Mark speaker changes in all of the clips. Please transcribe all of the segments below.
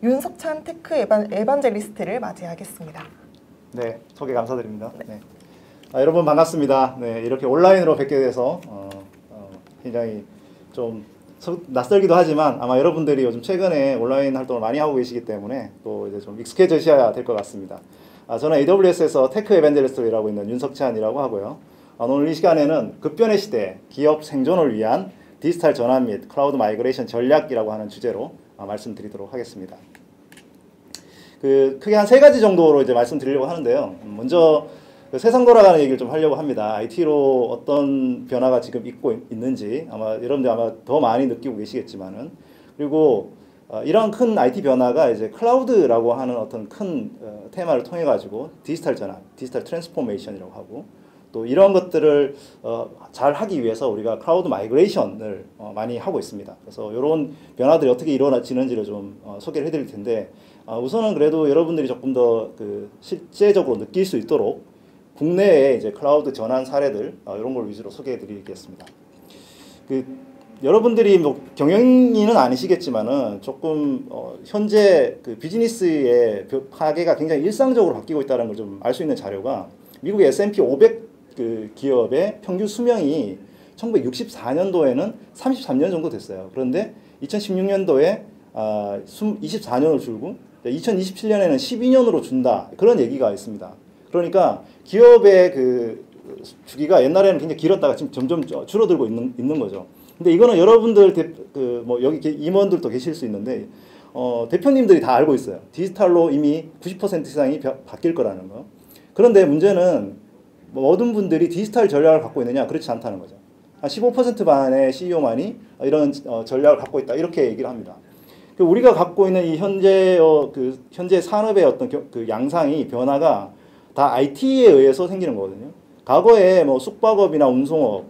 Speaker 1: 윤석찬 테크 에반젤리스트를 맞이하겠습니다.
Speaker 2: 네, 소개 감사드립니다. 네. 여러분 반갑습니다. 네, 이렇게 온라인으로 뵙게 돼서 굉장히 좀 낯설기도 하지만 아마 여러분들이 요즘 최근에 온라인 활동을 많이 하고 계시기 때문에 또 이제 좀 익숙해지셔야 될 것 같습니다. 저는 AWS에서 테크 에반젤리스트로 일하고 있는 윤석찬이라고 하고요. 오늘 이 시간에는 급변의 시대, 기업 생존을 위한 디지털 전환 및 클라우드 마이그레이션 전략이라고 하는 주제로 말씀드리도록 하겠습니다. 크게 한 3가지 정도로 이제 말씀드리려고 하는데요. 먼저 세상 돌아가는 얘기를 좀 하려고 합니다. IT로 어떤 변화가 지금 있는지 여러분들 더 많이 느끼고 계시겠지만은, 그리고 이런 큰 IT 변화가 이제 클라우드라고 하는 어떤 큰 테마를 통해 가지고 디지털 전환, 디지털 트랜스포메이션이라고 하고, 또 이런 것들을 잘 하기 위해서 우리가 클라우드 마이그레이션을 많이 하고 있습니다. 그래서 이런 변화들이 어떻게 이루어지는지를 좀 소개를 해드릴 텐데, 우선은 그래도 여러분들이 조금 더 실제적으로 느낄 수 있도록 국내의 이제 클라우드 전환 사례들 이런 걸 위주로 소개해드리겠습니다. 여러분들이 뭐 경영인은 아니시겠지만은 조금 현재 비즈니스의 파괴가 굉장히 일상적으로 바뀌고 있다는 걸 좀 알 수 있는 자료가, 미국의 S&P 500 기업의 평균 수명이 1964년도에는 33년 정도 됐어요. 그런데 2016년도에 24년으로 줄고 2027년에는 12년으로 준다, 그런 얘기가 있습니다. 그러니까 기업의 주기가 옛날에는 굉장히 길었다가 지금 점점 줄어들고 있는 거죠. 근데 이거는 여러분들 뭐 여기 임원들도 계실 수 있는데 대표님들이 다 알고 있어요. 디지털로 이미 90% 이상이 바뀔 거라는 거. 그런데 문제는 모든 분들이 디지털 전략을 갖고 있느냐? 그렇지 않다는 거죠. 한 15% 반의 CEO만이 이런 전략을 갖고 있다, 이렇게 얘기를 합니다. 우리가 갖고 있는 이 현재 산업의 어떤 양상이, 변화가 다 IT에 의해서 생기는 거거든요. 과거에 뭐 숙박업이나 운송업,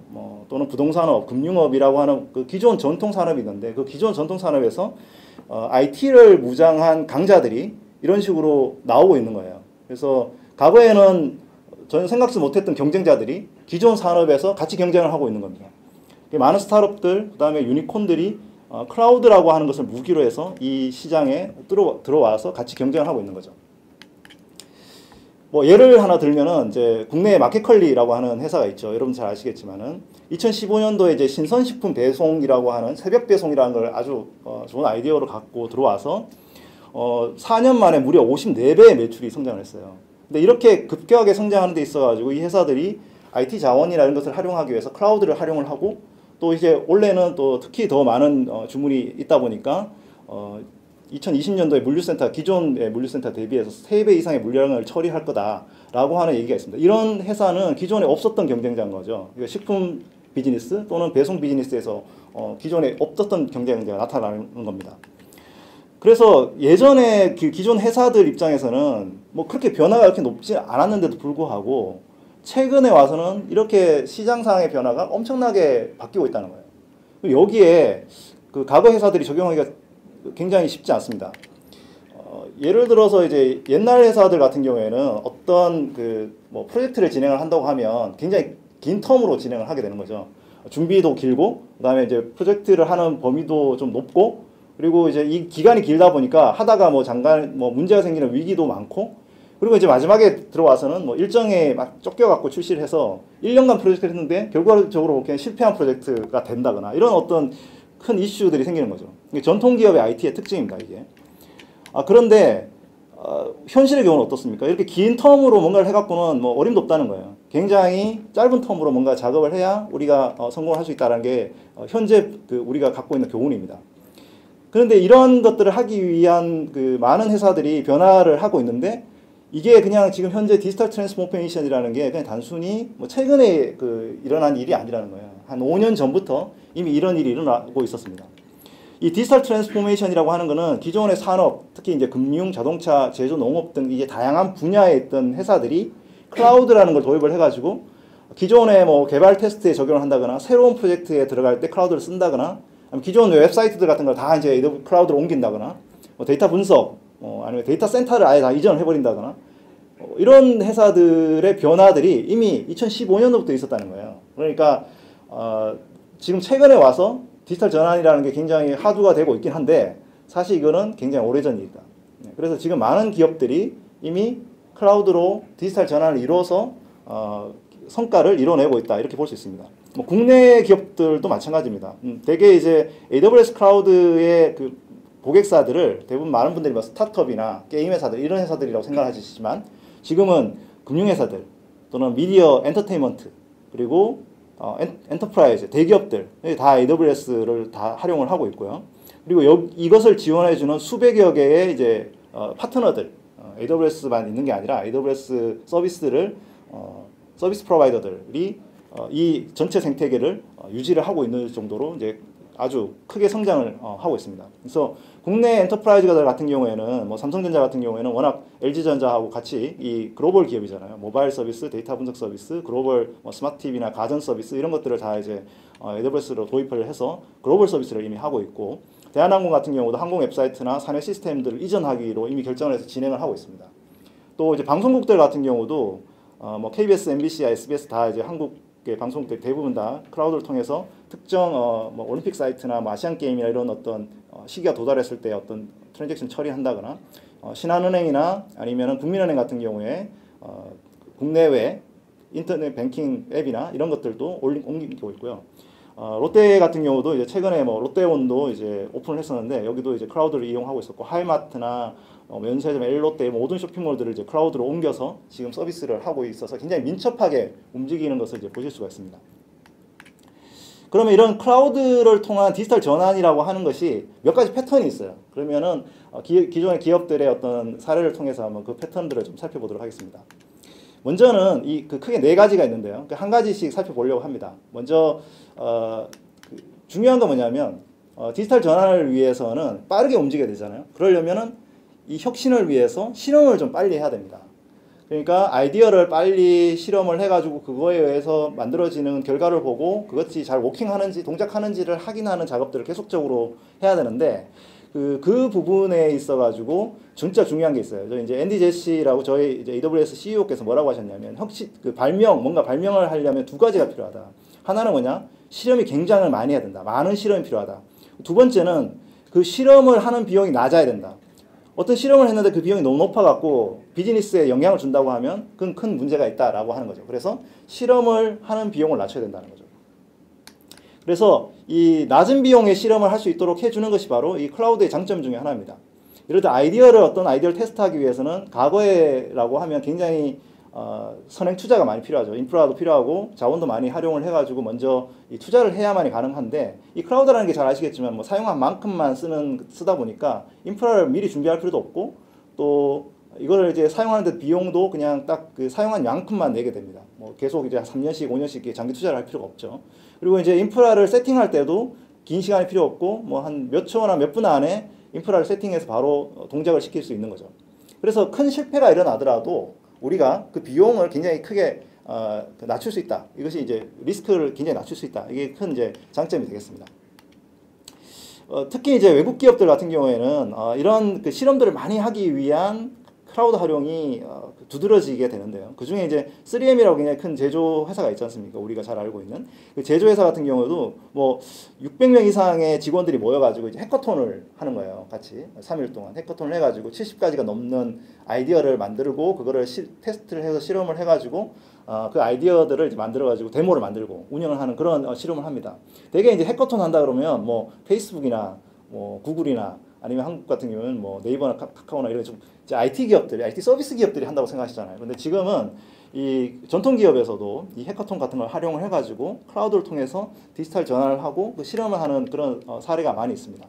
Speaker 2: 또는 부동산업, 금융업이라고 하는 기존 전통 산업이 있는데, 그 기존 전통 산업에서 IT를 무장한 강자들이 이런 식으로 나오고 있는 거예요. 그래서 과거에는 전혀 생각지 못했던 경쟁자들이 기존 산업에서 같이 경쟁을 하고 있는 겁니다. 많은 스타트업들, 그 다음에 유니콘들이 클라우드라고 하는 것을 무기로 해서 이 시장에 들어와서 같이 경쟁을 하고 있는 거죠. 뭐 예를 하나 들면은 이제 국내에 마켓컬리라고 하는 회사가 있죠. 여러분 잘 아시겠지만은 2015년도에 이제 신선식품 배송이라고 하는 새벽 배송이라는 걸 아주 좋은 아이디어로 갖고 들어와서 4년 만에 무려 54배의 매출이 성장을 했어요. 근데 이렇게 급격하게 성장하는 데 있어가지고 이 회사들이 IT 자원이라는 것을 활용하기 위해서 클라우드를 활용을 하고, 또 이제 올해는 또 특히 더 많은 주문이 있다 보니까 2020년도에 물류센터, 기존의 물류센터 대비해서 3배 이상의 물량을 처리할 거다라고 하는 얘기가 있습니다. 이런 회사는 기존에 없었던 경쟁자인 거죠. 식품 비즈니스 또는 배송 비즈니스에서 기존에 없었던 경쟁자가 나타나는 겁니다. 그래서 예전에 기존 회사들 입장에서는 뭐 그렇게 변화가 그렇게 높지 않았는데도 불구하고 최근에 와서는 이렇게 시장상의 변화가 엄청나게 바뀌고 있다는 거예요. 여기에 과거 회사들이 적용하기가 굉장히 쉽지 않습니다. 예를 들어서 이제 옛날 회사들 같은 경우에는 어떤 뭐 프로젝트를 진행을 한다고 하면 굉장히 긴 텀으로 진행을 하게 되는 거죠. 준비도 길고, 그다음에 이제 프로젝트를 하는 범위도 좀 높고, 그리고 이제 이 기간이 길다 보니까 하다가 잠깐 문제가 생기는 위기도 많고, 그리고 이제 마지막에 들어와서는 일정에 막 쫓겨갖고 출시를 해서 1년간 프로젝트를 했는데 결과적으로 그냥 실패한 프로젝트가 된다거나, 이런 어떤 큰 이슈들이 생기는 거죠. 이게 전통기업의 IT의 특징입니다, 이게. 그런데 현실의 경우는 어떻습니까? 이렇게 긴 텀으로 뭔가를 해갖고는 어림도 없다는 거예요. 굉장히 짧은 텀으로 뭔가 작업을 해야 우리가 성공을 할 수 있다는 게 현재 우리가 갖고 있는 교훈입니다. 그런데 이런 것들을 하기 위한 많은 회사들이 변화를 하고 있는데, 이게 그냥 지금 현재 디지털 트랜스포메이션이라는 게 그냥 단순히 최근에 일어난 일이 아니라는 거예요. 한 5년 전부터 이미 이런 일이 일어나고 있었습니다. 이 디지털 트랜스포메이션이라고 하는 거는 기존의 산업, 특히 이제 금융, 자동차, 제조, 농업 등 이게 다양한 분야에 있던 회사들이 클라우드라는 걸 도입을 해가지고 기존의 개발 테스트에 적용을 한다거나, 새로운 프로젝트에 들어갈 때 클라우드를 쓴다거나, 기존 웹사이트들 같은 걸 다 이제 클라우드로 옮긴다거나, 데이터 분석, 아니면 데이터 센터를 아예 다 이전을 해버린다거나, 이런 회사들의 변화들이 이미 2015년도부터 있었다는 거예요. 그러니까 지금 최근에 와서 디지털 전환이라는 게 굉장히 화두가 되고 있긴 한데, 사실 이거는 굉장히 오래전 일이다. 그래서 지금 많은 기업들이 이미 클라우드로 디지털 전환을 이루어서 성과를 이뤄내고 있다 이렇게 볼 수 있습니다. 뭐 국내 기업들도 마찬가지입니다. 대개 이제 AWS 클라우드의 그 고객사들을 대부분 많은 분들이 뭐 스타트업이나 게임 회사들 이런 회사들이라고 생각하시지만 지금은 금융회사들 또는 미디어 엔터테인먼트 그리고 엔터프라이즈 대기업들 다 AWS를 다 활용을 하고 있고요. 그리고 이것을 지원해주는 수백여 개의 이제 파트너들 AWS만 있는 게 아니라 AWS 서비스를 서비스 프로바이더들이 이 전체 생태계를 유지를 하고 있는 정도로 이제 아주 크게 성장을 하고 있습니다. 그래서 국내 엔터프라이즈들 같은 경우에는 뭐 삼성전자 같은 경우에는 워낙 LG전자하고 같이 이 글로벌 기업이잖아요. 모바일 서비스, 데이터 분석 서비스, 글로벌 뭐 스마트 TV나 가전 서비스 이런 것들을 다 이제 AWS로 도입을 해서 글로벌 서비스를 이미 하고 있고 대한항공 같은 경우도 항공 웹사이트나 사내 시스템들을 이전하기로 이미 결정을 해서 진행을 하고 있습니다. 또 이제 방송국들 같은 경우도 뭐 KBS, MBC, SBS 다 이제 한국의 방송국들 대부분 다 클라우드를 통해서 특정 뭐 올림픽 사이트나 뭐 아시안 게임이나 이런 어떤 시기가 도달했을 때 어떤 트랜잭션 처리한다거나 신한은행이나 아니면은 국민은행 같은 경우에 국내외 인터넷 뱅킹 앱이나 이런 것들도 옮기고 있고요. 롯데 같은 경우도 이제 최근에 뭐 롯데온도 이제 오픈을 했었는데 여기도 이제 클라우드를 이용하고 있었고 하이마트나 면세점, L롯데 모든 쇼핑몰들을 이제 클라우드로 옮겨서 지금 서비스를 하고 있어서 굉장히 민첩하게 움직이는 것을 이제 보실 수가 있습니다. 그러면 이런 클라우드를 통한 디지털 전환이라고 하는 것이 몇 가지 패턴이 있어요. 그러면은 기존의 기업들의 어떤 사례를 통해서 한번 그 패턴들을 좀 살펴보도록 하겠습니다. 먼저는 크게 네 가지가 있는데요. 한 가지씩 살펴보려고 합니다. 먼저 중요한 건 뭐냐면 디지털 전환을 위해서는 빠르게 움직여야 되잖아요. 그러려면은 이 혁신을 위해서 실험을 좀 빨리 해야 됩니다. 그러니까 아이디어를 빨리 실험을 해가지고 그거에 의해서 만들어지는 결과를 보고 그것이 잘 워킹하는지 동작하는지를 확인하는 작업들을 계속적으로 해야 되는데 그 부분에 있어가지고 진짜 중요한 게 있어요. 저 이제 앤디 제시라고 저희 이제 AWS CEO께서 뭐라고 하셨냐면 뭔가 발명을 하려면 두 가지가 필요하다. 하나는 뭐냐? 실험이 굉장히 많이 해야 된다. 많은 실험이 필요하다. 두 번째는 그 실험을 하는 비용이 낮아야 된다. 어떤 실험을 했는데 그 비용이 너무 높아갖고 비즈니스에 영향을 준다고 하면 그건 큰 문제가 있다라고 하는 거죠. 그래서 실험을 하는 비용을 낮춰야 된다는 거죠. 그래서 이 낮은 비용의 실험을 할 수 있도록 해주는 것이 바로 이 클라우드의 장점 중에 하나입니다. 예를 들어 어떤 아이디어를 테스트하기 위해서는 과거에라고 하면 굉장히 선행 투자가 많이 필요하죠. 인프라도 필요하고 자원도 많이 활용을 해가지고 먼저 이 투자를 해야만이 가능한데 이 클라우드라는 게 잘 아시겠지만 뭐 사용한 만큼만 쓰다 보니까 인프라를 미리 준비할 필요도 없고 또 이거를 이제 사용하는데 비용도 그냥 딱 그 사용한 양큼만 내게 됩니다. 뭐 계속 이제 3년씩 5년씩 장기 투자를 할 필요가 없죠. 그리고 이제 인프라를 세팅할 때도 긴 시간이 필요 없고 뭐 한 몇 초나 몇 분 안에 인프라를 세팅해서 바로 동작을 시킬 수 있는 거죠. 그래서 큰 실패가 일어나더라도 우리가 그 비용을 굉장히 크게 낮출 수 있다. 이것이 이제 리스크를 굉장히 낮출 수 있다. 이게 큰 이제 장점이 되겠습니다. 특히 이제 외국 기업들 같은 경우에는 이런 그 실험들을 많이 하기 위한 클라우드 활용이 두드러지게 되는데요. 그 중에 이제 3M이라고 굉장히 큰 제조 회사가 있지 않습니까? 우리가 잘 알고 있는 그 제조 회사 같은 경우도 뭐 600명 이상의 직원들이 모여가지고 이제 해커톤을 하는 거예요. 같이 3일 동안 해커톤을 해가지고 70가지가 넘는 아이디어를 만들고 그거를 테스트를 해서 실험을 해가지고 그 아이디어들을 이제 만들어가지고 데모를 만들고 운영을 하는 그런 실험을 합니다. 대개 이제 해커톤 한다 그러면 뭐 페이스북이나 뭐 구글이나 아니면 한국 같은 경우는 뭐 네이버나 카카오나 이런 좀 이제 IT 기업들이, IT 서비스 기업들이 한다고 생각하시잖아요. 근데 지금은 이 전통 기업에서도 이 해커톤 같은 걸 활용을 해가지고 클라우드를 통해서 디지털 전환을 하고 그 실험을 하는 그런 사례가 많이 있습니다.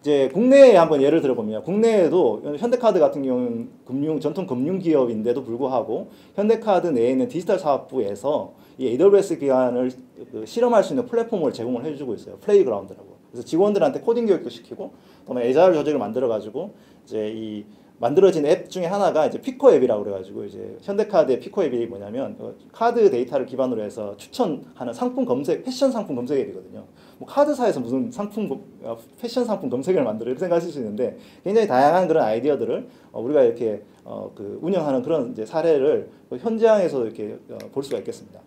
Speaker 2: 이제 국내에 한번 예를 들어보면 국내에도 현대카드 같은 경우는 전통 금융 기업인데도 불구하고 현대카드 내에 있는 디지털 사업부에서 이 AWS 기반을 실험할 수 있는 플랫폼을 제공을 해주고 있어요. 플레이그라운드라고. 그래서 직원들한테 코딩 교육도 시키고, 그다음에 애자일 조직을 만들어가지고 이제 이 만들어진 앱 중에 하나가 이제 피코 앱이라고 그래가지고 이제 현대카드의 피코 앱이 뭐냐면 카드 데이터를 기반으로 해서 추천하는 상품 검색, 패션 상품 검색 앱이거든요. 뭐 카드사에서 무슨 패션 상품 검색을 만들어 이렇게 생각하실 수 있는데 굉장히 다양한 그런 아이디어들을 우리가 이렇게 운영하는 그런 이제 사례를 현장에서 이렇게 볼 수가 있겠습니다.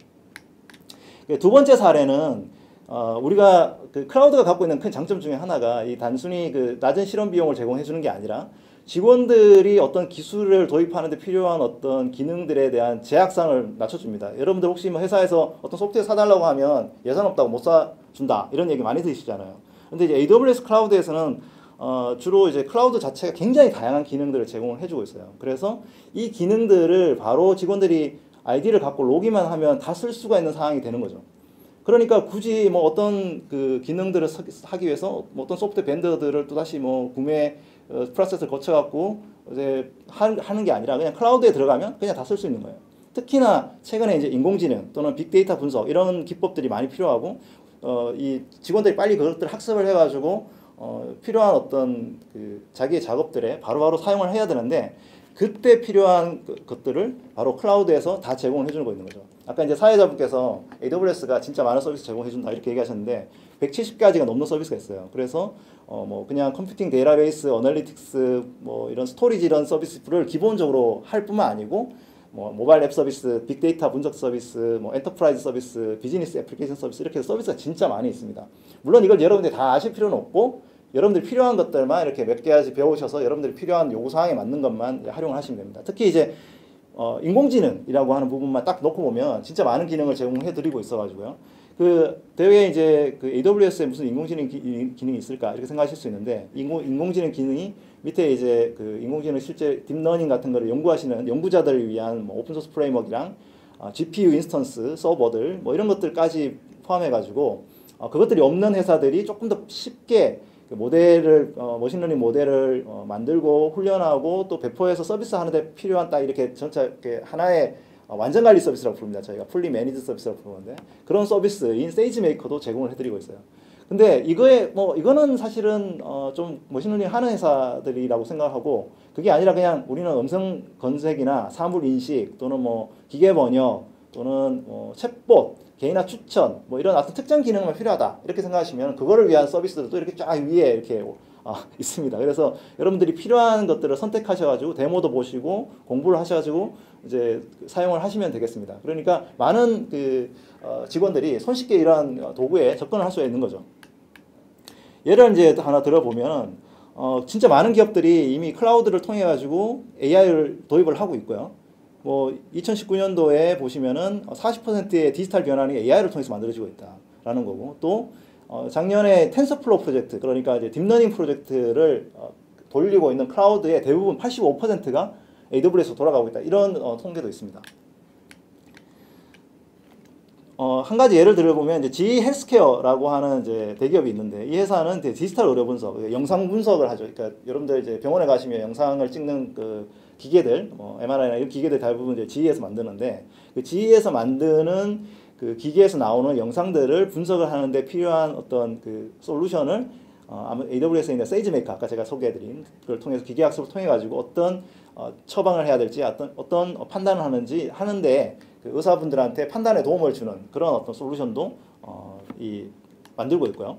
Speaker 2: 두 번째 사례는 우리가 그 클라우드가 갖고 있는 큰 장점 중에 하나가 이 단순히 그 낮은 실험 비용을 제공해 주는 게 아니라 직원들이 어떤 기술을 도입하는 데 필요한 어떤 기능들에 대한 제약상을 낮춰줍니다. 여러분들 혹시 뭐 회사에서 어떤 소프트웨어 사달라고 하면 예산 없다고 못 사준다 이런 얘기 많이 들으시잖아요. 근데 이제 AWS 클라우드에서는 주로 이제 클라우드 자체가 굉장히 다양한 기능들을 제공을 해주고 있어요. 그래서 이 기능들을 바로 직원들이 아이디를 갖고 로기만 하면 다 쓸 수가 있는 상황이 되는 거죠. 그러니까 굳이 뭐 어떤 그 기능들을 하기 위해서 뭐 어떤 소프트웨어 벤더들을 또 다시 뭐 구매 프로세스를 거쳐갖고 이제 하는 게 아니라 그냥 클라우드에 들어가면 그냥 다 쓸 수 있는 거예요. 특히나 최근에 이제 인공지능 또는 빅데이터 분석 이런 기법들이 많이 필요하고 이 직원들이 빨리 그것들을 학습을 해가지고 필요한 어떤 그 자기의 작업들에 바로바로 사용을 해야 되는데 그때 필요한 것들을 바로 클라우드에서 다 제공을 해주는 거 있는 거죠. 아까 이제 사회자분께서 AWS가 진짜 많은 서비스 제공해준다 이렇게 얘기하셨는데 170가지가 넘는 서비스가 있어요. 그래서 뭐 그냥 컴퓨팅 데이터베이스, 어널리틱스, 뭐 이런 스토리지 이런 서비스를 기본적으로 할 뿐만 아니고 뭐 모바일 앱 서비스, 빅데이터 분석 서비스, 뭐 엔터프라이즈 서비스, 비즈니스 애플리케이션 서비스 이렇게 서비스가 진짜 많이 있습니다. 물론 이걸 여러분들이 다 아실 필요는 없고 여러분들이 필요한 것들만 이렇게 몇 개씩 배우셔서 여러분들이 필요한 요구 사항에 맞는 것만 활용을 하시면 됩니다. 특히 이제 인공지능이라고 하는 부분만 딱 놓고 보면 진짜 많은 기능을 제공해 드리고 있어가지고요. 그 대회에 이제 그 AWS에 무슨 인공지능 기능이 있을까 이렇게 생각하실 수 있는데 인공지능 기능이 밑에 이제 그 인공지능 실제 딥러닝 같은 거를 연구하시는 연구자들을 위한 뭐 오픈소스 프레임워크랑 GPU 인스턴스 서버들 뭐 이런 것들까지 포함해가지고 그것들이 없는 회사들이 조금 더 쉽게 그 모델을 머신러닝 모델을 만들고 훈련하고 또 배포해서 서비스 하는데 필요한 딱 이렇게 전체 이렇게 하나의 완전 관리 서비스라고 부릅니다. 저희가 풀리 매니지 서비스라고 부르는데 그런 서비스인 세이지메이커도 제공을 해드리고 있어요. 근데 이거는 사실은 좀 머신러닝 하는 회사들이라고 생각하고 그게 아니라 그냥 우리는 음성 검색이나 사물 인식 또는 뭐 기계 번역 또는 챗봇 개인화 추천 뭐 이런 어떤 특정 기능만 필요하다 이렇게 생각하시면 그거를 위한 서비스들도 이렇게 쫙 위에 이렇게 있습니다. 그래서 여러분들이 필요한 것들을 선택하셔가지고 데모도 보시고 공부를 하셔가지고 이제 사용을 하시면 되겠습니다. 그러니까 많은 그 직원들이 손쉽게 이러한 도구에 접근을 할 수 있는 거죠. 예를 이제 하나 들어보면 진짜 많은 기업들이 이미 클라우드를 통해 가지고 AI를 도입을 하고 있고요. 뭐 2019년도에 보시면은 40%의 디지털 변환이 AI를 통해서 만들어지고 있다라는 거고 또 작년에 텐서플로우 프로젝트 그러니까 이제 딥러닝 프로젝트를 돌리고 있는 클라우드의 대부분 85%가 AWS로 돌아가고 있다 이런 통계도 있습니다. 한 가지 예를 들어보면 이제 GE 헬스케어라고 하는 이제 대기업이 있는데 이 회사는 디지털 의료 분석, 영상 분석을 하죠. 그러니까 여러분들 이제 병원에 가시면 영상을 찍는 그 기계들, MRI나 이런 기계들 대부분 이제 GE에서 만드는데 그 GE에서 만드는 그 기계에서 나오는 영상들을 분석을 하는데 필요한 어떤 그 솔루션을 AWS에 있는 세이지메이커 아까 제가 소개해드린 그걸 통해서 기계학습을 통해 가지고 어떤 처방을 해야 될지 어떤 판단을 하는데 그 의사분들한테 판단에 도움을 주는 그런 어떤 솔루션도 만들고 있고요.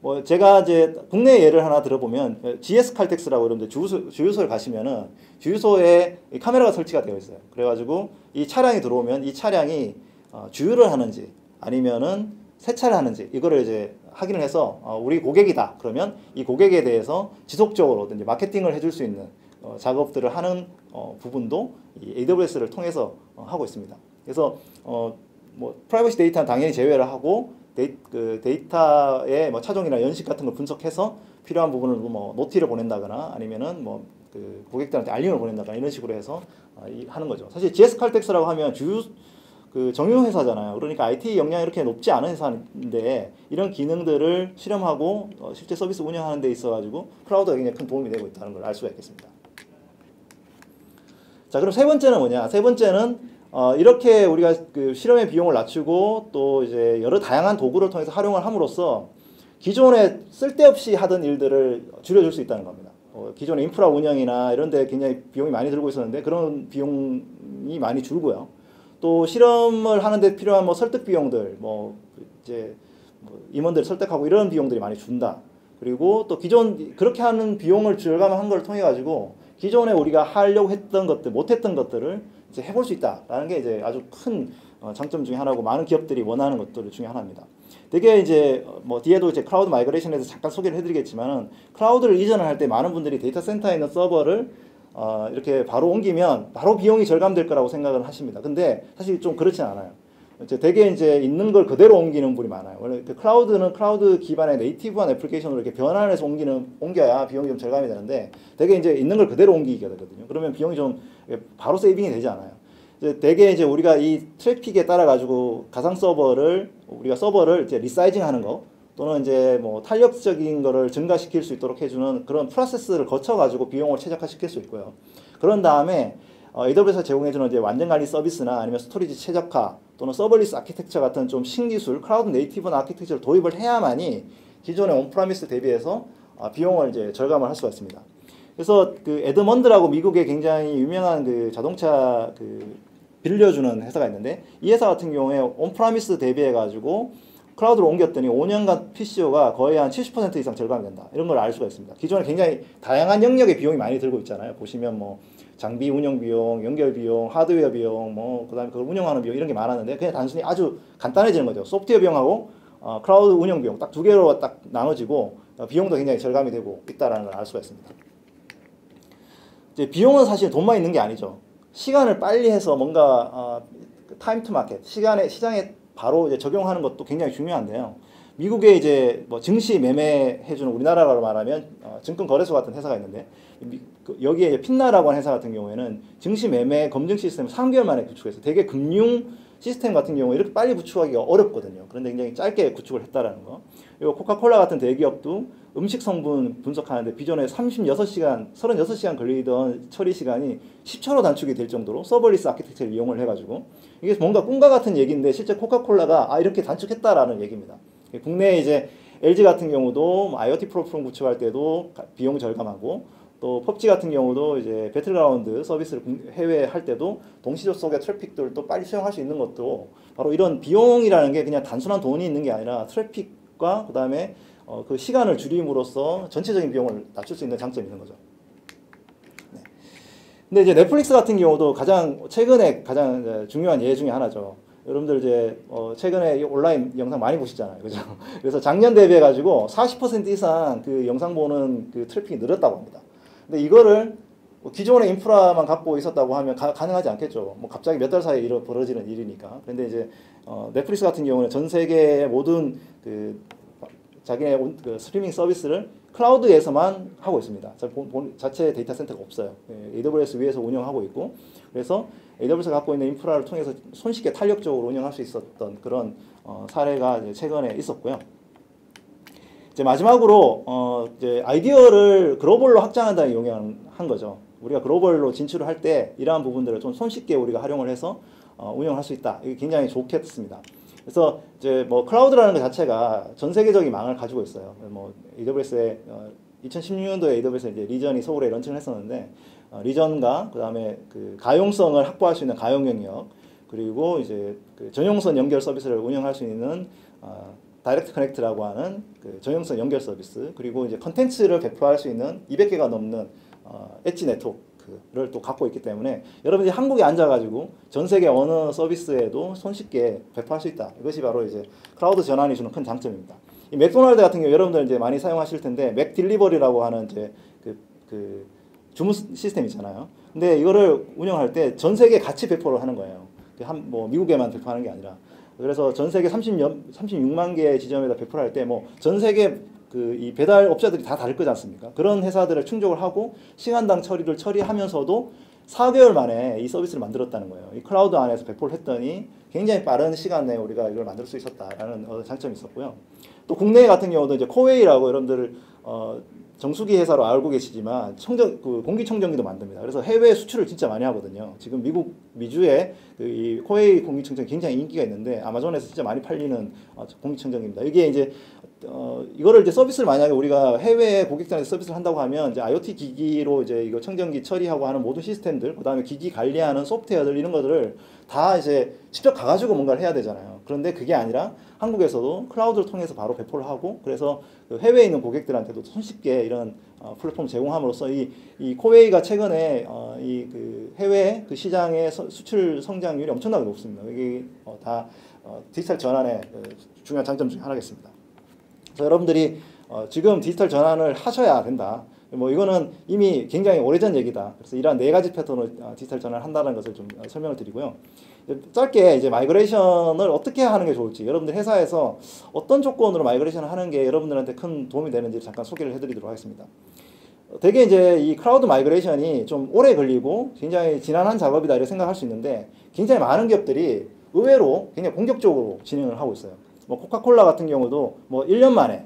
Speaker 2: 뭐 제가 이제 국내 예를 하나 들어보면 GS 칼텍스라고 여러분들 주유소를 가시면은 주유소에 카메라가 설치가 되어 있어요. 그래가지고 이 차량이 들어오면 이 차량이 주유를 하는지 아니면은 세차를 하는지 이거를 이제 확인을 해서 우리 고객이다 그러면 이 고객에 대해서 지속적으로 이제 마케팅을 해줄 수 있는 작업들을 하는 부분도 이 AWS를 통해서 하고 있습니다. 그래서 뭐 프라이버시 데이터는 당연히 제외를 하고 데이터의 뭐 차종이나 연식 같은 걸 분석해서 필요한 부분을 뭐 노티를 보낸다거나 아니면은 뭐 그 고객들한테 알림을 보낸다거나 이런 식으로 해서 하는 거죠. 사실 GS 칼텍스라고 하면 그 정유 회사잖아요. 그러니까 IT 역량이 이렇게 높지 않은 회사인데 이런 기능들을 실험하고 실제 서비스 운영하는 데 있어가지고 클라우드가 굉장히 큰 도움이 되고 있다는 걸 알 수가 있겠습니다. 자, 그럼 세 번째는 뭐냐? 세 번째는 이렇게 우리가 그 실험의 비용을 낮추고 또 이제 여러 다양한 도구를 통해서 활용을 함으로써 기존에 쓸데없이 하던 일들을 줄여줄 수 있다는 겁니다. 기존의 인프라 운영이나 이런 데 굉장히 비용이 많이 들고 있었는데 그런 비용이 많이 줄고요. 또 실험을 하는데 필요한 뭐 설득 비용들, 뭐 이제 임원들 설득하고 이런 비용들이 많이 준다. 그리고 또 기존 그렇게 하는 비용을 절감한 걸 통해 가지고 기존에 우리가 하려고 했던 것들, 못했던 것들을 이제 해볼 수 있다라는 게 이제 아주 큰 장점 중에 하나고 많은 기업들이 원하는 것들 중에 하나입니다. 되게 이제 뭐 뒤에도 이제 클라우드 마이그레이션에서 잠깐 소개를 해드리겠지만은 클라우드를 이전을 할 때 많은 분들이 데이터 센터에 있는 서버를 이렇게 바로 옮기면 바로 비용이 절감될 거라고 생각을 하십니다. 근데 사실 좀 그렇진 않아요. 되게 이제 있는 걸 그대로 옮기는 분이 많아요. 원래 그 클라우드는 클라우드 기반의 네이티브한 애플리케이션으로 이렇게 변환을 해서 옮겨야 비용이 좀 절감이 되는데 되게 이제 있는 걸 그대로 옮기게 되거든요. 그러면 비용이 좀 바로 세이빙이 되지 않아요. 되게 이제 우리가 이 트래픽에 따라 가지고 가상 서버를 우리가 서버를 이제 리사이징하는 거 또는 이제 뭐 탄력적인 거를 증가시킬 수 있도록 해주는 그런 프로세스를 거쳐 가지고 비용을 최적화시킬 수 있고요. 그런 다음에 AWS가 제공해주는 이제 완전 관리 서비스나 아니면 스토리지 최적화 또는 서버리스 아키텍처 같은 좀 신기술, 클라우드 네이티브나 아키텍처를 도입을 해야만이 기존의 온프라미스 대비해서 비용을 이제 절감을 할 수가 있습니다. 그래서 그 에드먼드라고 미국의 굉장히 유명한 그 자동차 그 빌려주는 회사가 있는데 이 회사 같은 경우에 온프라미스 대비해가지고 클라우드로 옮겼더니 5년간 PCO가 거의 한 70% 이상 절감이 된다. 이런 걸 알 수가 있습니다. 기존에 굉장히 다양한 영역의 비용이 많이 들고 있잖아요. 보시면 뭐 장비 운영 비용, 연결 비용, 하드웨어 비용, 뭐 그다음에 그걸 운영하는 비용 이런 게 많았는데 그냥 단순히 아주 간단해지는 거죠. 소프트웨어 비용하고 클라우드 운영 비용 딱 두 개로 딱 나눠지고 비용도 굉장히 절감이 되고 있다라는 걸 알 수가 있습니다. 이제 비용은 사실 돈만 있는 게 아니죠. 시간을 빨리 해서 뭔가 타임 투 마켓 시장에 바로 이제 적용하는 것도 굉장히 중요한데요. 미국에 이제 뭐 증시 매매해주는 우리나라로 말하면 증권거래소 같은 회사가 있는데 여기에 이제 핀나라고 하는 회사 같은 경우에는 증시 매매 검증 시스템을 3개월 만에 구축해서 되게 금융 시스템 같은 경우에 이렇게 빨리 구축하기가 어렵거든요. 그런데 굉장히 짧게 구축을 했다라는 거. 그리고 코카콜라 같은 대기업도 음식 성분 분석하는데 비전에 36시간 걸리던 처리 시간이 10초로 단축이 될 정도로 서버리스 아키텍처를 이용을 해가지고 이게 뭔가 꿈과 같은 얘기인데 실제 코카콜라가 이렇게 단축했다라는 얘기입니다. 국내에 이제 LG 같은 경우도 IoT 플랫폼 구축할 때도 비용 절감하고 또 펍지 같은 경우도 이제 배틀그라운드 서비스를 해외에 할 때도 동시 접속의 트래픽들도 빨리 수용할 수 있는 것도 바로 이런 비용이라는 게 그냥 단순한 돈이 있는 게 아니라 트래픽과 그 다음에 그 시간을 줄임으로써 전체적인 비용을 낮출 수 있는 장점이 있는 거죠. 네. 근데 이제 넷플릭스 같은 경우도 최근에 가장 중요한 예 중에 하나죠. 여러분들 이제 최근에 온라인 영상 많이 보시잖아요, 그죠? 그래서 작년 대비해 가지고 40% 이상 그 영상 보는 그 트래픽이 늘었다고 합니다. 근데 이거를 기존의 인프라만 갖고 있었다고 하면 가능하지 않겠죠. 뭐 갑자기 몇 달 사이에 벌어지는 일이니까. 그런데 이제 넷플릭스 같은 경우는 전 세계의 모든 그 자기네 그 스트리밍 서비스를 클라우드에서만 하고 있습니다. 자체 데이터 센터가 없어요. AWS 위에서 운영하고 있고, 그래서 AWS가 갖고 있는 인프라를 통해서 손쉽게 탄력적으로 운영할 수 있었던 그런 사례가 이제 최근에 있었고요. 이제 마지막으로 이제 아이디어를 글로벌로 확장한다는 용어를 한 거죠. 우리가 글로벌로 진출을 할 때 이러한 부분들을 좀 손쉽게 우리가 활용을 해서 운영할 수 있다. 이게 굉장히 좋겠습니다. 그래서 이제 뭐 클라우드라는 것 자체가 전 세계적인 망을 가지고 있어요. 뭐 AWS에 2016년도에 AWS 이제 리전이 서울에 런칭을 했었는데 리전과 그다음에 그 가용성을 확보할 수 있는 가용 영역 그리고 이제 그 전용선 연결 서비스를 운영할 수 있는 다이렉트 커넥트라고 하는 그 전용선 연결 서비스 그리고 이제 컨텐츠를 배포할 수 있는 200개가 넘는 엣지 네트워크를 또 갖고 있기 때문에 여러분들이 한국에 앉아가지고 전 세계 어느 서비스에도 손쉽게 배포할 수 있다. 이것이 바로 이제 클라우드 전환이 주는 큰 장점입니다. 이 맥도날드 같은 경우 여러분들 이제 많이 사용하실 텐데 맥 딜리버리라고 하는 이제 그 주문 시스템 있잖아요. 근데 이거를 운영할 때 전 세계에 같이 배포를 하는 거예요. 뭐 미국에만 배포하는 게 아니라. 그래서 전 세계 36만 개의 지점에다 배포를 할 때 뭐 전 세계 그 이 배달 업자들이 다 다를 거지 않습니까? 그런 회사들을 충족을 하고 시간당 처리를 처리하면서도 4개월 만에 이 서비스를 만들었다는 거예요. 이 클라우드 안에서 배포를 했더니 굉장히 빠른 시간 내에 우리가 이걸 만들 수 있었다라는 장점이 있었고요. 또 국내 같은 경우도 이제 코웨이라고 여러분들 정수기 회사로 알고 계시지만 공기청정기도 만듭니다. 그래서 해외 수출을 진짜 많이 하거든요. 지금 미주에 이 코웨이 공기청정기 굉장히 인기가 있는데 아마존에서 진짜 많이 팔리는 공기청정기입니다. 이게 이제 이거를 이제 서비스를 만약에 우리가 해외 고객들한테 서비스를 한다고 하면 이제 IoT 기기로 이제 이거 청정기 처리하고 하는 모든 시스템들, 그다음에 기기 관리하는 소프트웨어들 이런 것들을 다 이제 직접 가가지고 뭔가를 해야 되잖아요. 그런데 그게 아니라 한국에서도 클라우드를 통해서 바로 배포를 하고, 그래서 그 해외에 있는 고객들한테도 손쉽게 이런 플랫폼 제공함으로써 이 코웨이가 최근에 이 그 해외 그 시장의 수출 성장률이 엄청나게 높습니다. 이게 다 디지털 전환의 중요한 장점 중에 하나겠습니다. 그래서 여러분들이 지금 디지털 전환을 하셔야 된다. 뭐 이거는 이미 굉장히 오래전 얘기다. 그래서 이러한 4가지 패턴으로 디지털 전환을 한다는 것을 좀 설명을 드리고요. 짧게 이제 마이그레이션을 어떻게 하는 게 좋을지, 여러분들 회사에서 어떤 조건으로 마이그레이션을 하는 게 여러분들한테 큰 도움이 되는지 잠깐 소개를 해드리도록 하겠습니다. 되게 이제 이 클라우드 마이그레이션이 좀 오래 걸리고 굉장히 지난한 작업이다 이렇게 생각할 수 있는데, 굉장히 많은 기업들이 의외로 굉장히 공격적으로 진행을 하고 있어요. 뭐 코카콜라 같은 경우도 뭐 1년 만에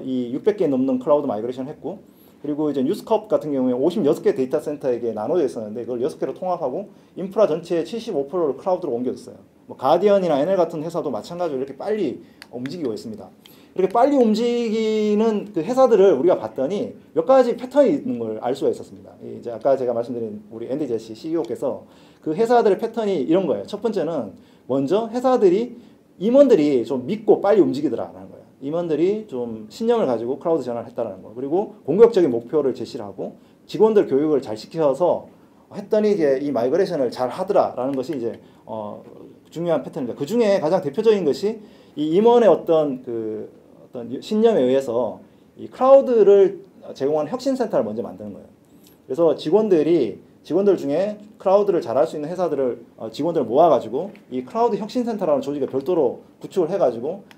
Speaker 2: 이 600개 넘는 클라우드 마이그레이션을 했고, 그리고 이제 뉴스컵 같은 경우에 56개 데이터 센터에게 나눠져 있었는데 그걸 6개로 통합하고 인프라 전체의 75%를 클라우드로 옮겨줬어요. 뭐 가디언이나 NL 같은 회사도 마찬가지로 이렇게 빨리 움직이고 있습니다. 이렇게 빨리 움직이는 그 회사들을 우리가 봤더니 몇 가지 패턴이 있는 걸 알 수가 있었습니다. 이제 아까 제가 말씀드린 우리 앤디 제시 CEO께서 그 회사들의 패턴이 이런 거예요. 첫 번째는 먼저 회사들이 임원들이 좀 믿고 빨리 움직이더라라는 거예요. 임원들이 좀 신념을 가지고 클라우드 전환을 했다라는 거. 그리고 공격적인 목표를 제시를 하고 직원들 교육을 잘 시켜서 했더니 이제 이 마이그레이션을 잘 하더라라는 것이 이제 중요한 패턴입니다. 그 중에 가장 대표적인 것이 이 임원의 어떤 신념에 의해서 이 클라우드를 제공하는 혁신센터를 먼저 만드는 거예요. 그래서 직원들 중에 클라우드를 잘할 수 있는 회사들을 직원들을 모아가지고 이 클라우드 혁신센터라는 조직을 별도로 구축을 해가지고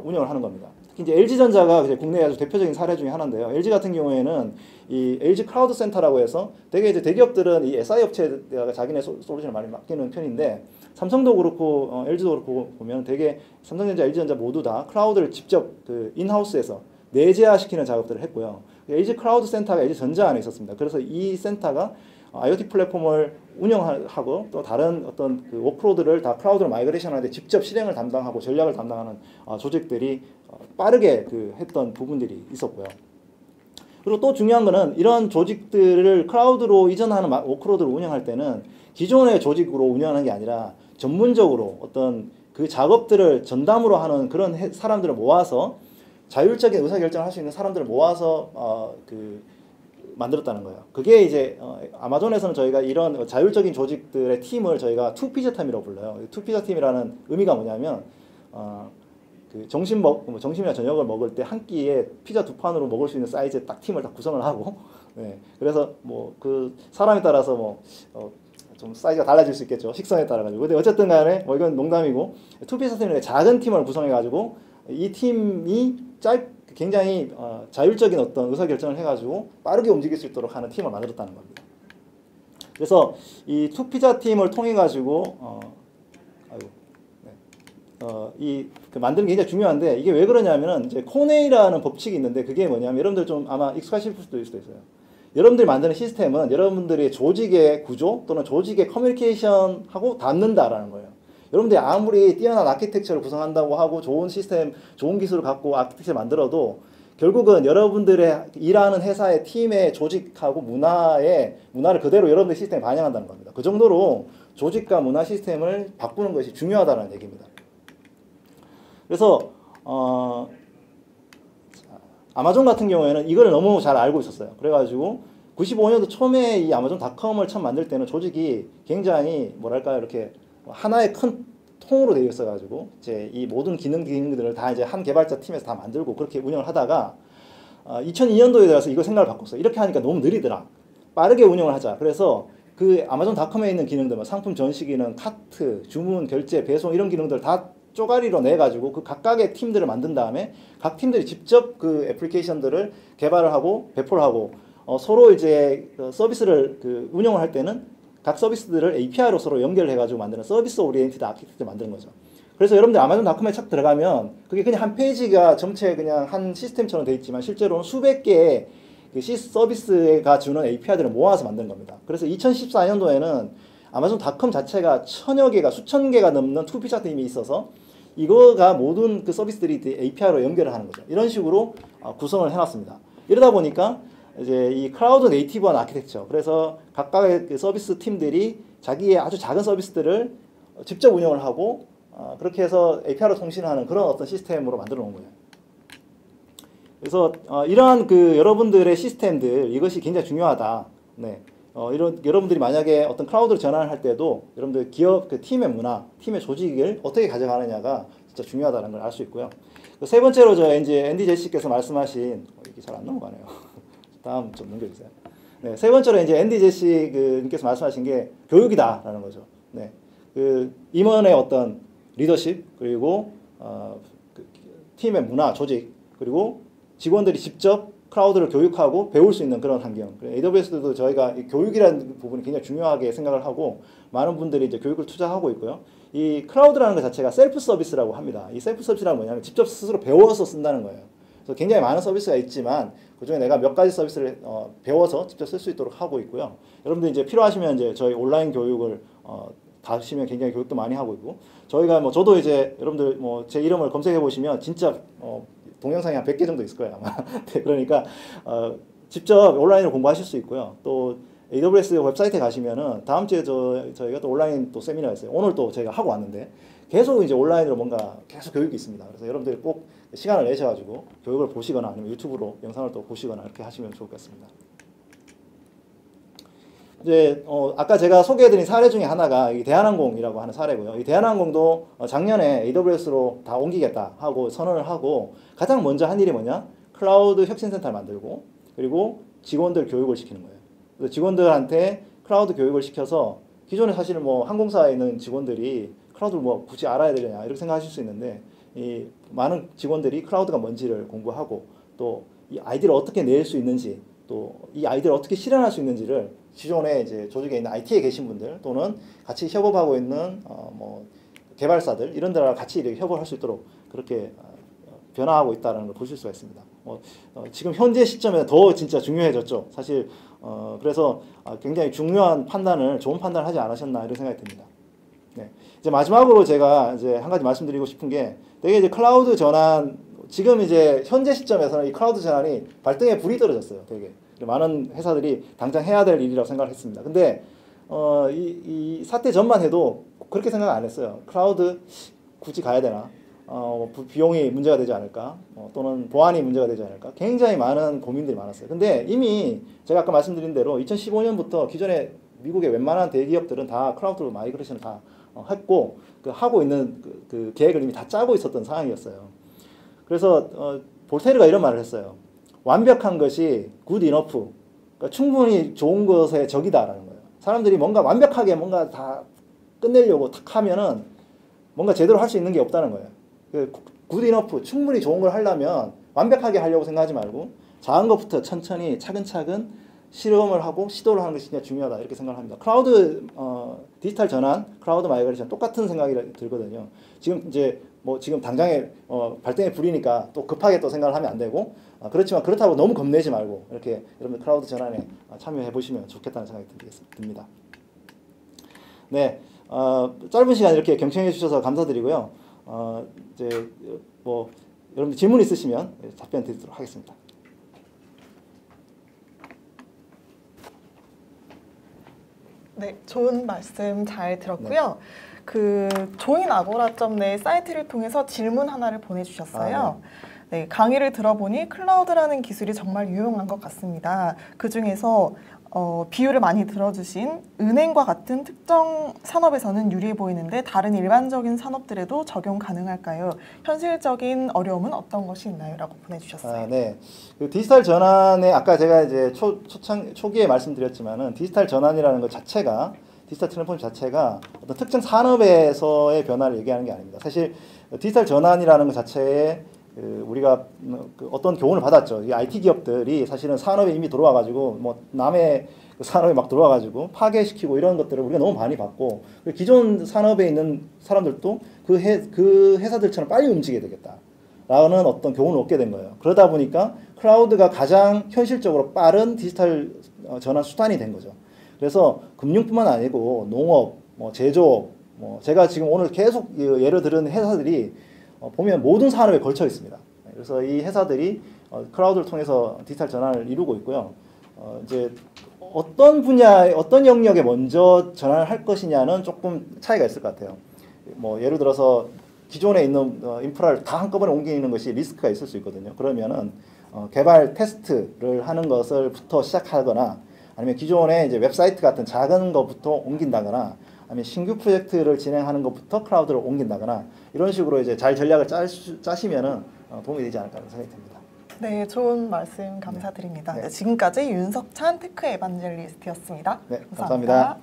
Speaker 2: 운영을 하는 겁니다. 특히 이제 LG전자가 이제 국내의 아주 대표적인 사례 중에 하나인데요. LG 같은 경우에는 이 LG 클라우드 센터라고 해서 되게 이제 대기업들은 이 SI 업체에다가 자기네 솔루션을 많이 맡기는 편인데, 삼성도 그렇고 LG도 그렇고 보면 되게 삼성전자, LG전자 모두 다 클라우드를 직접 그 인하우스에서 내재화시키는 작업들을 했고요. LG 클라우드 센터가 LG전자 안에 있었습니다. 그래서 이 센터가 IoT 플랫폼을 운영하고 또 다른 어떤 그 워크로드를 다 클라우드로 마이그레이션 하는데 직접 실행을 담당하고 전략을 담당하는 조직들이 빠르게 했던 부분들이 있었고요. 그리고 또 중요한 거는 이런 조직들을 클라우드로 이전하는 워크로드를 운영할 때는 기존의 조직으로 운영하는 게 아니라 전문적으로 어떤 그 작업들을 전담으로 하는 그런 사람들을 모아서 자율적인 의사결정을 할 수 있는 사람들을 모아서 만들었다는 거예요. 그게 이제 아마존에서는 저희가 이런 자율적인 조직들의 팀을 저희가 투피자 팀이라고 불러요. 투피자 팀이라는 의미가 뭐냐면 점심이나 저녁을 먹을 때 한 끼에 피자 2판으로 먹을 수 있는 사이즈의 딱 팀을 다 구성을 하고, 네. 그래서 뭐 그 사람에 따라서 좀 사이즈가 달라질 수 있겠죠. 식성에 따라 가지고. 근데 어쨌든 간에 뭐 이건 농담이고, 투피자 팀은 작은 팀을 구성해 가지고 이 팀이 굉장히 자율적인 어떤 의사결정을 해가지고 빠르게 움직일 수 있도록 하는 팀을 만들었다는 겁니다. 그래서 이 투피자 팀을 통해 가지고 만드는 게 굉장히 중요한데, 이게 왜 그러냐면은 이제 코네이라는 법칙이 있는데, 그게 뭐냐면 여러분들 좀 아마 익숙하실 수도 있어요. 여러분들이 만드는 시스템은 여러분들의 조직의 구조 또는 조직의 커뮤니케이션하고 닿는다라는 거예요. 여러분들이 아무리 뛰어난 아키텍처를 구성한다고 하고 좋은 시스템, 좋은 기술을 갖고 아키텍처를 만들어도 결국은 여러분들의 일하는 회사의 팀의 조직하고 문화를 그대로 여러분들 시스템에 반영한다는 겁니다. 그 정도로 조직과 문화 시스템을 바꾸는 것이 중요하다는 얘기입니다. 그래서 아마존 같은 경우에는 이걸 너무 잘 알고 있었어요. 그래가지고 95년도 초에 이 아마존닷컴을 처음 만들 때는 조직이 굉장히 뭐랄까요, 이렇게 하나의 큰 통으로 되어 있어가지고 이제 이 모든 기능들을 다 이제 한 개발자 팀에서 다 만들고 그렇게 운영을 하다가 2002년도에 들어서 이거 생각을 바꿨어요. 이렇게 하니까 너무 느리더라. 빠르게 운영을 하자. 그래서 그 아마존닷컴에 있는 기능들, 상품 전시 기능, 카트, 주문, 결제, 배송 이런 기능들 다 쪼가리로 내가지고 그 각각의 팀들을 만든 다음에 각 팀들이 직접 그 애플리케이션들을 개발을 하고 배포를 하고 서로 이제 서비스를 운영을 할 때는 각 서비스들을 API로 서로 연결해가지고 만드는 서비스 오리엔티드 아키텍처를 만드는 거죠. 그래서 여러분들 아마존닷컴에 착 들어가면 그게 그냥 한 페이지가 전체 그냥 한 시스템처럼 돼 있지만 실제로는 수백 개의 그 서비스가 주는 API들을 모아서 만든 겁니다. 그래서 2014년도에는 아마존닷컴 자체가 수천 개가 넘는 투피자 팀이 있어서 이거가 모든 그 서비스들이 API로 연결을 하는 거죠. 이런 식으로 구성을 해놨습니다. 이러다 보니까 이제 이 클라우드 네이티브한 아키텍처, 그래서 각각의 그 서비스 팀들이 자기의 아주 작은 서비스들을 직접 운영을 하고 그렇게 해서 API로 통신하는 그런 어떤 시스템으로 만들어 놓은 거예요. 그래서 이러한 그 여러분들의 시스템들, 이것이 굉장히 중요하다. 네. 여러분들이 만약에 어떤 클라우드로 전환을 할 때도 여러분들 기업 그 팀의 문화, 팀의 조직을 어떻게 가져가느냐가 진짜 중요하다는 걸 알 수 있고요. 세 번째로 이제 앤디 제시께서 말씀하신 이게 잘 안 넘어가네요. 다음 좀 넘겨주세요. 네, 세 번째로 이제 앤디 제시 님께서 말씀하신 게 교육이다라는 거죠. 네, 그 임원의 어떤 리더십, 그리고 그 팀의 문화, 조직, 그리고 직원들이 직접 클라우드를 교육하고 배울 수 있는 그런 환경. AWS도 저희가 교육이라는 부분이 굉장히 중요하게 생각을 하고 많은 분들이 이제 교육을 투자하고 있고요. 이 클라우드라는 것 자체가 셀프 서비스라고 합니다. 이 셀프 서비스란 뭐냐면 직접 스스로 배워서 쓴다는 거예요. 그래서 굉장히 많은 서비스가 있지만 그중에 내가 몇 가지 서비스를 배워서 직접 쓸 수 있도록 하고 있고요. 여러분들 이제 필요하시면 이제 저희 온라인 교육을 가시면 굉장히 교육도 많이 하고 있고, 저희가 저도 이제 여러분들 제 이름을 검색해 보시면 진짜 동영상이 한 100개 정도 있을 거예요, 아마. 네, 그러니까 직접 온라인으로 공부하실 수 있고요. 또 AWS 웹사이트에 가시면은 다음 주에 저희가 또 온라인 또 세미나가 있어요. 오늘 또 저희가 하고 왔는데 계속 이제 온라인으로 뭔가 계속 교육이 있습니다. 그래서 여러분들이 꼭 시간을 내셔가지고 교육을 보시거나 아니면 유튜브로 영상을 또 보시거나 이렇게 하시면 좋을 것 같습니다. 이제 아까 제가 소개해드린 사례 중에 하나가 이 대한항공이라고 하는 사례고요. 이 대한항공도 작년에 AWS로 다 옮기겠다 하고 선언을 하고 가장 먼저 한 일이 뭐냐? 클라우드 혁신센터를 만들고 그리고 직원들 교육을 시키는 거예요. 그래서 직원들한테 클라우드 교육을 시켜서 기존에 사실 항공사에 있는 직원들이 클라우드를 굳이 알아야 되느냐 이렇게 생각하실 수 있는데 이 많은 직원들이 클라우드가 뭔지를 공부하고 또 이 아이디를 어떻게 낼 수 있는지 또 이 아이디를 어떻게 실현할 수 있는지를 기존에 이제 조직에 있는 IT에 계신 분들 또는 같이 협업하고 있는 개발사들 이런 데랑 같이 이렇게 협업을 할 수 있도록 그렇게 변화하고 있다는 걸 보실 수가 있습니다. 지금 현재 시점에 더 진짜 중요해졌죠. 사실 그래서 굉장히 중요한 판단을 좋은 판단을 하지 않으셨나 이런 생각이 듭니다. 네. 이제 마지막으로 제가 이제 한 가지 말씀드리고 싶은 게 되게 이제 클라우드 전환 지금 이제 현재 시점에서는 이 클라우드 전환이 발등에 불이 떨어졌어요. 되게 많은 회사들이 당장 해야 될 일이라고 생각을 했습니다. 근데 이 사태 전만 해도 그렇게 생각 안 했어요. 클라우드 굳이 가야 되나? 비용이 문제가 되지 않을까? 또는 보안이 문제가 되지 않을까? 굉장히 많은 고민들이 많았어요. 근데 이미 제가 아까 말씀드린 대로 2015년부터 기존에 미국의 웬만한 대기업들은 다 클라우드로 마이그레이션을 다 했고 하고 있는 그 계획을 이미 다 짜고 있었던 상황이었어요. 그래서 볼테르가 이런 말을 했어요. 완벽한 것이 good enough, 그러니까 충분히 좋은 것의 적이다라는 거예요. 사람들이 뭔가 완벽하게 뭔가 다 끝내려고 탁 하면은 뭔가 제대로 할 수 있는 게 없다는 거예요. good enough, 충분히 좋은 걸 하려면 완벽하게 하려고 생각하지 말고 작은 것부터 천천히 차근차근 실험을 하고 시도를 하는 것이 진짜 중요하다 이렇게 생각을 합니다. 클라우드 디지털 전환, 클라우드 마이그레이션 똑같은 생각이 들거든요. 지금 이제 지금 당장에 발등에 불이니까 또 급하게 또 생각을 하면 안 되고 그렇지만 그렇다고 너무 겁내지 말고 이렇게 여러분들 클라우드 전환에 참여해 보시면 좋겠다는 생각이 듭니다. 네, 짧은 시간 이렇게 경청해 주셔서 감사드리고요. 이제 여러분들 질문 있으시면 답변 드리도록 하겠습니다.
Speaker 1: 네, 좋은 말씀 잘 들었고요. 그 joinago라.net 사이트를 통해서 질문 하나를 보내주셨어요. 네, 강의를 들어보니 클라우드라는 기술이 정말 유용한 것 같습니다. 그 중에서 비유를 많이 들어주신 은행과 같은 특정 산업에서는 유리해 보이는데 다른 일반적인 산업들에도 적용 가능할까요? 현실적인 어려움은 어떤 것이 있나요? 라고 보내주셨어요.
Speaker 2: 네. 그 디지털 전환에 아까 제가 이제 초기에 말씀드렸지만은 디지털 전환이라는 것 자체가 디지털 트랜스포메이션 자체가 어떤 특정 산업에서의 변화를 얘기하는 게 아닙니다. 사실 디지털 전환이라는 것 자체에 우리가 어떤 교훈을 받았죠. 이 IT 기업들이 사실은 산업에 이미 들어와가지고 남의 산업에 막 들어와가지고 파괴시키고 이런 것들을 우리가 너무 많이 봤고 기존 산업에 있는 사람들도 그 회사들처럼 빨리 움직여야 되겠다라는 어떤 교훈을 얻게 된 거예요. 그러다 보니까 클라우드가 가장 현실적으로 빠른 디지털 전환 수단이 된 거죠. 그래서 금융뿐만 아니고 농업, 제조업, 뭐 제가 지금 오늘 계속 예를 들은 회사들이 보면 모든 산업에 걸쳐 있습니다. 그래서 이 회사들이 클라우드를 통해서 디지털 전환을 이루고 있고요. 이제 어떤 분야에 어떤 영역에 먼저 전환을 할 것이냐는 조금 차이가 있을 것 같아요. 뭐 예를 들어서 기존에 있는 인프라를 다 한꺼번에 옮기는 것이 리스크가 있을 수 있거든요. 그러면은 개발 테스트를 하는 것을부터 시작하거나 아니면 기존에 이제 웹사이트 같은 작은 것부터 옮긴다거나 아니면 신규 프로젝트를 진행하는 것부터 클라우드로 옮긴다거나 이런 식으로 이제 잘 전략을 짜시면은 도움이 되지 않을까 하는 생각이 듭니다.
Speaker 1: 네, 좋은 말씀 감사드립니다.
Speaker 2: 네.
Speaker 1: 네, 지금까지 윤석찬 테크 에반젤리스트였습니다.
Speaker 2: 네, 감사합니다.